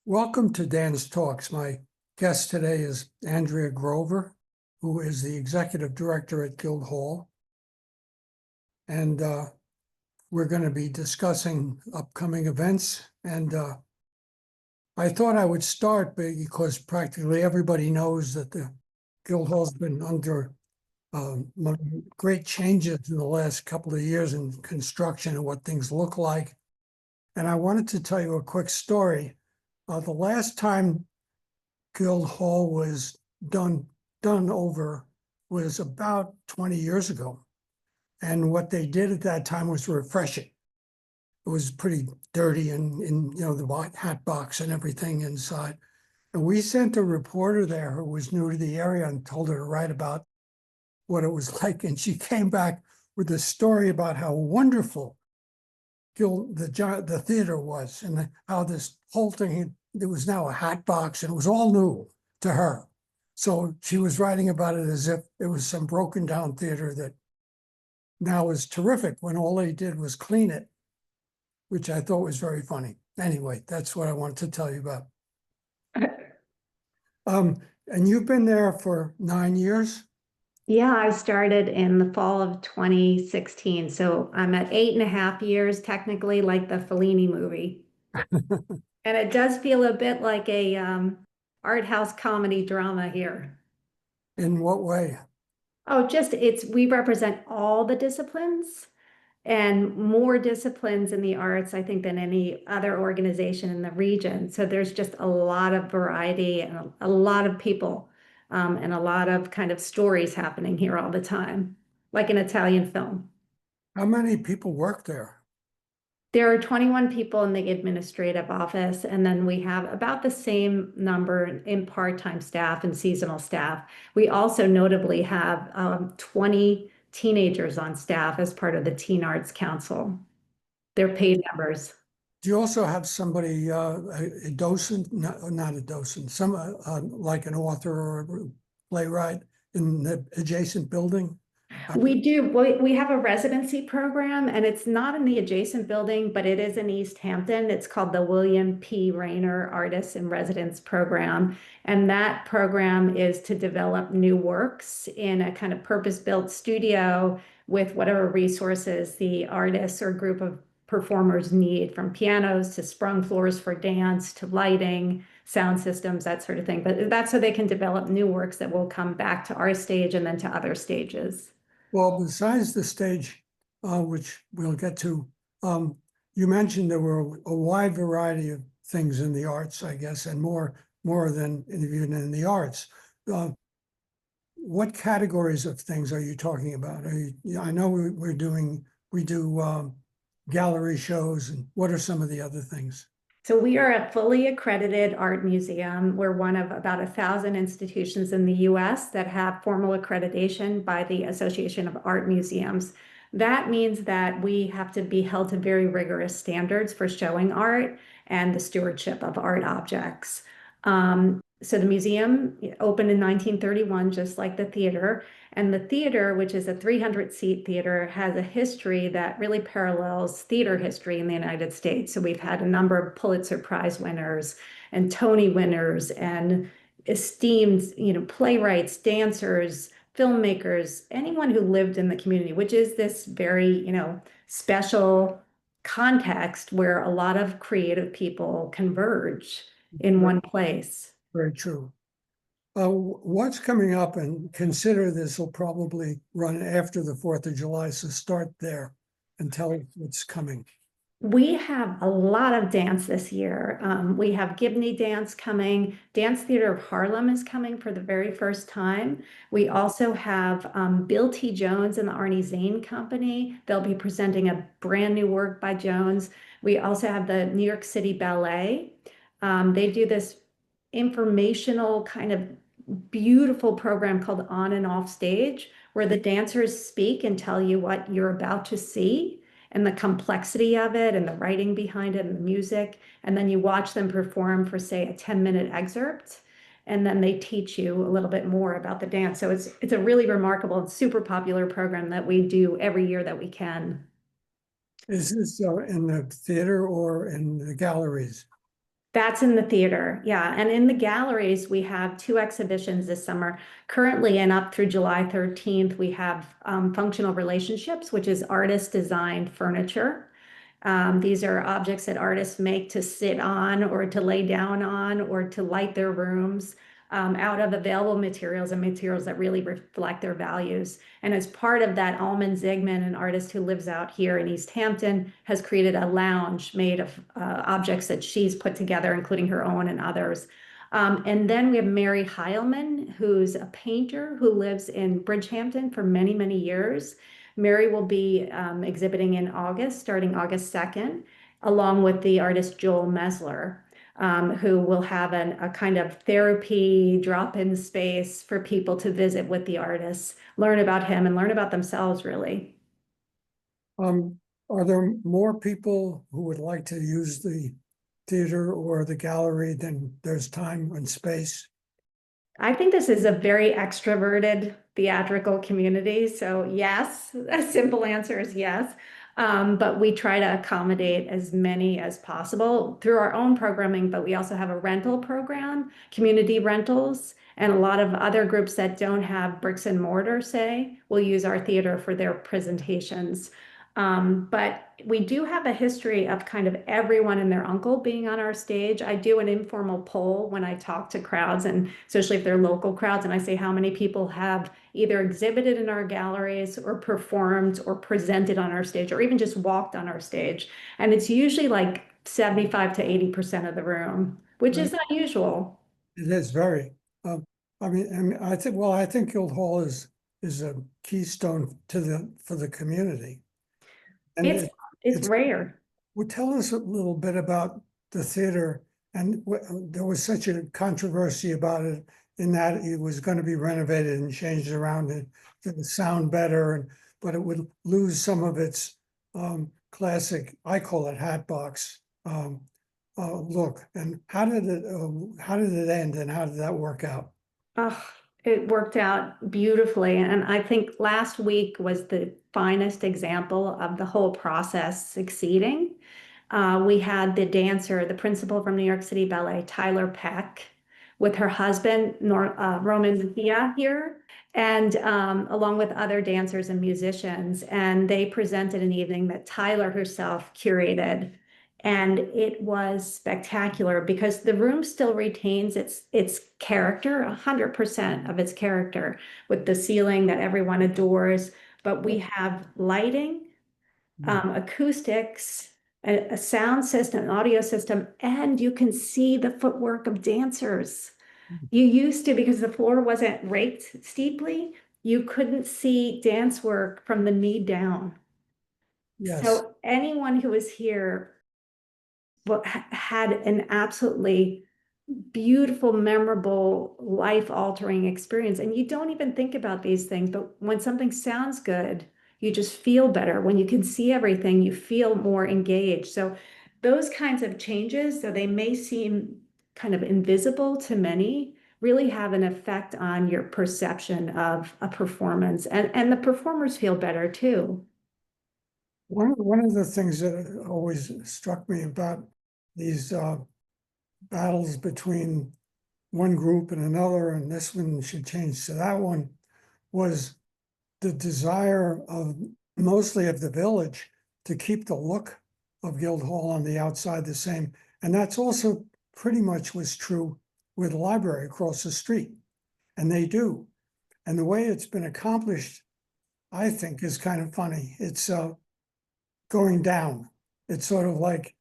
Welcome to Dan's Talks. My guest today is Andrea Grover, who is the executive director at Guildhall. And we're going to be discussing upcoming events. And I thought I would start because practically everybody knows that the Guildhall's been under great changes in the last couple of years in construction and what things look like. And I wanted to tell you a quick story. The last time Guildhall was done over was about 20 years ago. And what they did at that time was refreshing. It was pretty dirty and the white hat box and everything inside. And we sent a reporter there who was new to the area and told her to write about what it was like. And she came back with a story about how wonderful the theater was, and how this whole thing, there was now a hat box, and it was all new to her. So she was writing about it as if it was some broken down theater that now is terrific, when all they did was clean it, which I thought was very funny. Anyway, that's what I wanted to tell you about. And you've been there for 9 years? Yeah, I started in the fall of 2016. So I'm at 8.5 years, technically, like the Fellini movie. And it does feel a bit like a art house comedy drama here. In what way? Oh, we represent all the disciplines and more disciplines in the arts, I think, than any other organization in the region. So there's just a lot of variety and a lot of people. And a lot of kind of stories happening here all the time, like an Italian film. How many people work there? There are 21 people in the administrative office, and then we have about the same number in part-time staff and seasonal staff. We also notably have 20 teenagers on staff as part of the Teen Arts Council. They're paid members. Do you also have somebody, a docent, not a docent, like an author or a playwright in the adjacent building? We do. We have a residency program, and it's not in the adjacent building, but it is in East Hampton. It's called the William P. Rayner Artists in Residence Program. And that program is to develop new works in a kind of purpose-built studio with whatever resources the artists or group of performers need, from pianos to sprung floors for dance to lighting, sound systems, that sort of thing. But that's so they can develop new works that will come back to our stage and then to other stages. Well, besides the stage, which we'll get to, you mentioned there were a wide variety of things in the arts, I guess, and more than even in the arts. What categories of things are you talking about? I know we do gallery shows, and what are some of the other things? So we are a fully accredited art museum. We're one of about 1,000 institutions in the US that have formal accreditation by the Association of Art Museums. That means that we have to be held to very rigorous standards for showing art and the stewardship of art objects. So the museum opened in 1931, just like the theater. And the theater, which is a 300-seat theater, has a history that really parallels theater history in the United States. So we've had a number of Pulitzer Prize winners and Tony winners and esteemed, playwrights, dancers, filmmakers, anyone who lived in the community, which is this very, special context where a lot of creative people converge in one place. Very true. What's coming up, and consider this will probably run after the 4th of July, so start there and tell us what's coming. We have a lot of dance this year. We have Gibney Dance coming. Dance Theater of Harlem is coming for the very first time. We also have Bill T. Jones and the Arnie Zane Company. They'll be presenting a brand new work by Jones. We also have the New York City Ballet. They do this informational kind of beautiful program called On and Off Stage, where the dancers speak and tell you what you're about to see and the complexity of it and the writing behind it and the music. And then you watch them perform for, say, a 10-minute excerpt, and then they teach you a little bit more about the dance. So it's a really remarkable and super popular program that we do every year that we can. Is this in the theater or in the galleries? That's in the theater, yeah. And in the galleries, we have two exhibitions this summer. Currently and up through July 13th, we have Functional Relationships, which is artist-designed furniture. These are objects that artists make to sit on or to lay down on or to light their rooms out of available materials and materials that really reflect their values. And as part of that, Almond Zigman, an artist who lives out here in East Hampton, has created a lounge made of objects that she's put together, including her own and others. And then we have Mary Heilman, who's a painter who lives in Bridgehampton for many, many years. Mary will be exhibiting in August, starting August 2nd, along with the artist Joel Mesler, who will have a kind of therapy drop-in space for people to visit with the artists, learn about him and learn about themselves, really. Are there more people who would like to use the theater or the gallery than there's time and space? I think this is a very extroverted theatrical community. So yes, a simple answer is yes. But we try to accommodate as many as possible through our own programming, but we also have a rental program, community rentals, and a lot of other groups that don't have bricks and mortar, say, will use our theater for their presentations. But we do have a history of kind of everyone and their uncle being on our stage. I do an informal poll when I talk to crowds, and especially if they're local crowds, and I say how many people have either exhibited in our galleries or performed or presented on our stage or even just walked on our stage. And it's usually like 75 to 80% of the room, which is unusual. It is very. I think. Well, I think Guildhall is a keystone for the community, and It's rare. well, tell us a little bit about the theater. And there was such a controversy about it in that it was going to be renovated and changed around to sound better, but it would lose some of its classic, I call it hatbox look. And how did it end, and how did that work out? Oh, it worked out beautifully. And I think last week was the finest example of the whole process succeeding. We had the dancer, the principal from New York City Ballet, Tyler Peck, with her husband, Roman Thea here, and along with other dancers and musicians. And they presented an evening that Tyler herself curated. And it was spectacular because the room still retains its character, 100% of its character, with the ceiling that everyone adores. But we have lighting, acoustics, a sound system, an audio system, and you can see the footwork of dancers. You used to, because the floor wasn't raked steeply, you couldn't see dance work from the knee down. Yes. So anyone who was here had an absolutely beautiful, memorable, life-altering experience. And you don't even think about these things, but when something sounds good, you just feel better. When you can see everything, you feel more engaged. So those kinds of changes, though they may seem kind of invisible to many, really have an effect on your perception of a performance. And the performers feel better too. One of the things that always struck me about these battles between one group and another, and this one should change to that one, was the desire of mostly of the village to keep the look of Guildhall on the outside the same. And that's also pretty much was true with the library across the street. And they do. And the way it's been accomplished, I think, is kind of funny. It's going down. It's sort of like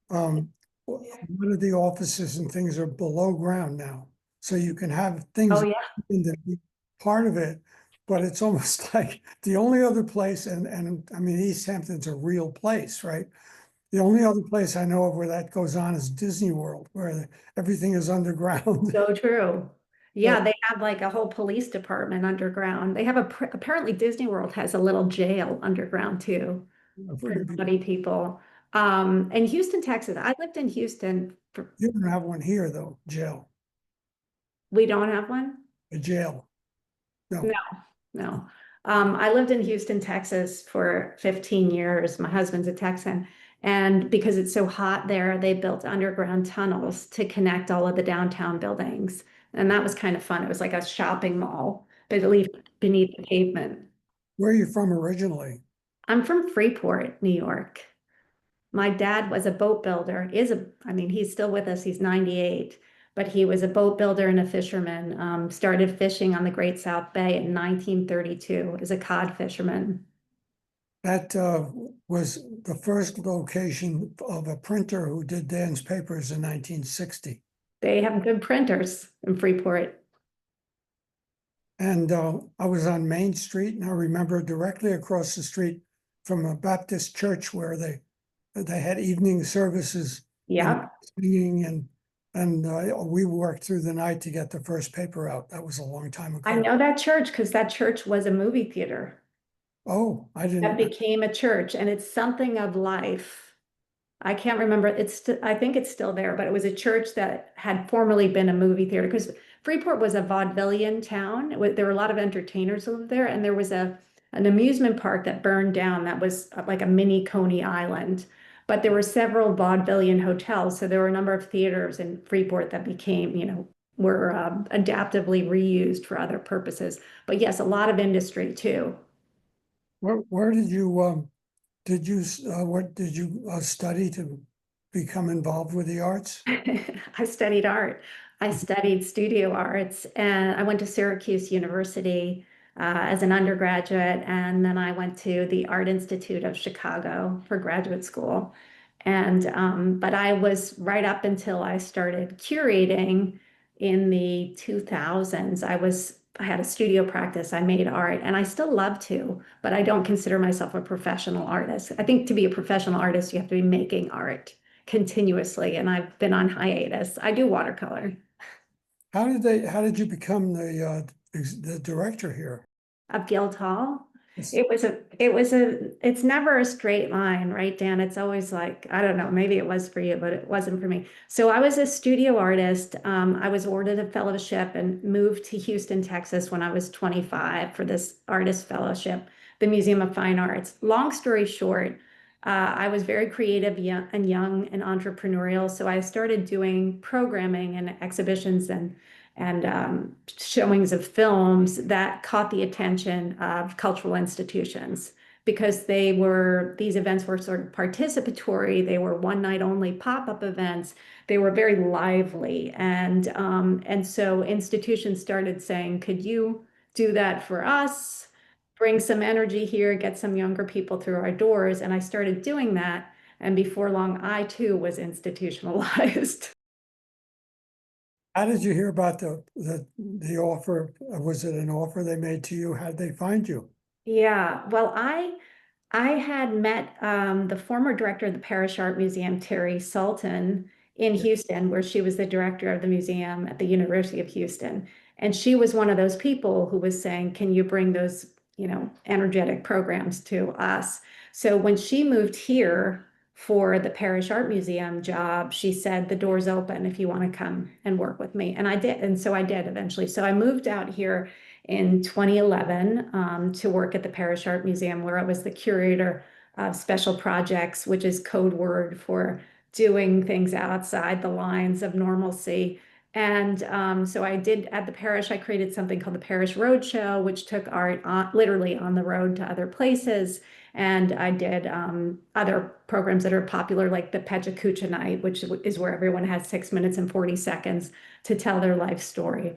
one of the offices and things are below ground now. So you can have things in the part of it, but it's almost like the only other place, and I mean, East Hampton's a real place, right? The only other place I know of where that goes on is Disney World, where everything is underground. So true. Yeah, they have like a whole police department underground. They have apparently Disney World has a little jail underground too for naughty people. In Houston, Texas, I lived in Houston. You don't have one here though, jail. We don't have one? A jail. No. No. I lived in Houston, Texas for 15 years. My husband's a Texan. And because it's so hot there, they built underground tunnels to connect all of the downtown buildings. And that was kind of fun. It was like a shopping mall, but beneath the pavement. Where are you from originally? I'm from Freeport, New York. My dad was a boat builder, I mean, he's still with us, he's 98, but he was a boat builder and a fisherman. Started fishing on the Great South Bay in 1932 as a cod fisherman. That was the first location of a printer who did Dan's papers in 1960. They have good printers in Freeport. And I was on Main Street, and I remember directly across the street from a Baptist church where they had evening services and Yeah, singing, and we worked through the night to get the first paper out. That was a long time I ago. know that church because that church was a movie theater Oh, I that didn't. became a church, and it's something of life. I can't remember. I think it's still there, but it was a church that had formerly been a movie theater because Freeport was a vaudevillian town. There were a lot of entertainers who lived there, and there was an amusement park that burned down that was like a mini Coney Island. But there were several vaudevillian hotels, so there were a number of theaters in Freeport that became, were adaptively reused for other purposes. But yes, a lot of industry too. Where what did you study to become involved with the arts? I studied art. I studied studio arts, and I went to Syracuse University as an undergraduate, and then I went to the Art Institute of Chicago for graduate school. And but I was right up until I started curating in the 2000s. I had a studio practice. I made art, and I still love to, but I don't consider myself a professional artist. I think to be a professional artist, you have to be making art continuously, and I've been on hiatus. I do watercolor How did you become the director here? of Guildhall. Yes. It's never a straight line, right, Dan? It's always like, I don't know, maybe it was for you, but it wasn't for me. So I was a studio artist. I was awarded a fellowship and moved to Houston, Texas when I was 25 for this artist fellowship, the Museum of Fine Arts. Long story short, I was very creative and young and entrepreneurial. So I started doing programming and exhibitions and showings of films that caught the attention of cultural institutions because these events were sort of participatory. They were one night only pop-up events. They were very lively. And so institutions started saying, could you do that for us? Bring some energy here, get some younger people through our doors. And I started doing that. And before long, I too was institutionalized. How did you hear about the offer? Was it an offer they made to you? How'd they find you? Yeah, well, I had met the former director of the Parish Art Museum, Terry Sultan, in Yeah. Houston, where she was the director of the museum at the University of Houston. And she was one of those people who was saying, can you bring those, energetic programs to us? So when she moved here for the Parish Art Museum job, she said, the door's open if you want to come and work with me. And I did. And so I did eventually. So I moved out here in 2011 to work at the Parish Art Museum, where I was the curator of special projects, which is code word for doing things outside the lines of normalcy. And so I did at the parish, I created something called the Parish Roadshow, which took art literally on the road to other places. And I did other programs that are popular, like the Pechacucha Night, which is where everyone has 6 minutes and 40 seconds to tell their life story.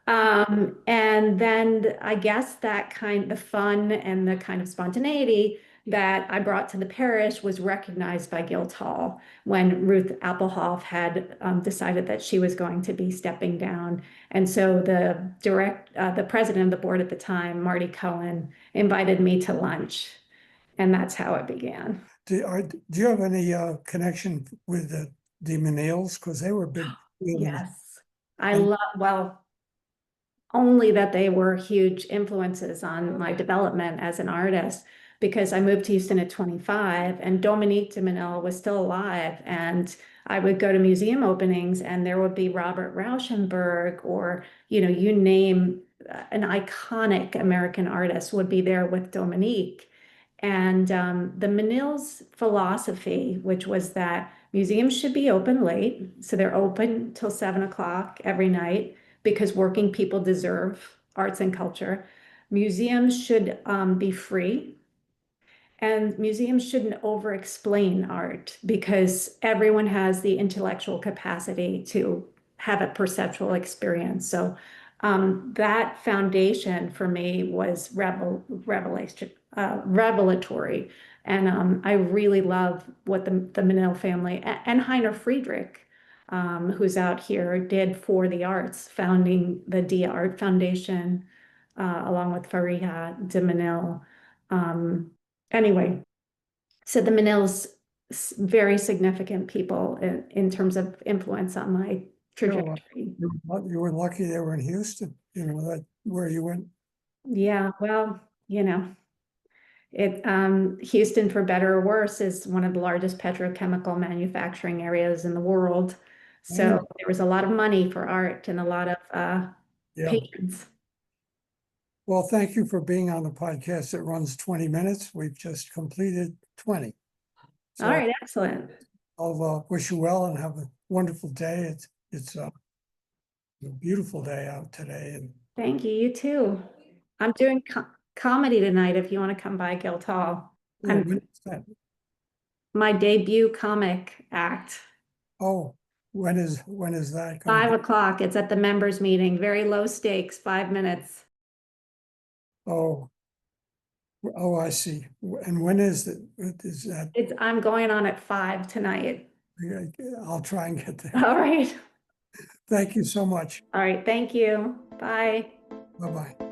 And then I guess the fun and the kind of spontaneity that I brought to the parish was recognized by Guildhall when Ruth Applehoff had decided that she was going to be stepping down. And so the president of the board at the time, Marty Cohen, invited me to lunch, and that's how it began. Do you have any connection with the Manils? Because they were big. Yes, And well, only that they were huge influences on my development as an artist because I moved to Houston at 25 and Dominique de Menil was still alive. And I would go to museum openings and there would be Robert Rauschenberg or, you name an iconic American artist would be there with Dominique. And the Menil's philosophy, which was that museums should be open late, so they're open till 7 o'clock every night because working people deserve arts and culture. Museums should be free, and museums shouldn't over-explain art because everyone has the intellectual capacity to have a perceptual experience. So that foundation for me was revelatory. And I really love what the Menil family and Heiner Friedrich, who's out here, did for the arts, founding the Dia Art Foundation, along with Fariha de Menil. Anyway, so the Menils, very significant people in terms of influence on my trajectory. You were lucky they were in Houston, that where you went. Yeah, well, Houston, for better or worse, is one of the largest petrochemical manufacturing areas in the world. So there was a lot of money for art and a lot of patrons. Well, thank you for being on the podcast. It runs 20 minutes. We've just completed 20. So All right, excellent. I'll wish you well and have a wonderful day. It's a beautiful day out today. And Thank you. You too. I'm doing comedy tonight if you want to come by Guildhall. when is that? My debut comic act. Oh, when is that? 5 o'clock. It's at the members meeting. Very low stakes, 5 minutes. Oh, I see. And when is it? Is that? I'm going on at 5 tonight. I'll try and get there. All right. Thank you so much. All right. Thank you. Bye. Bye-bye.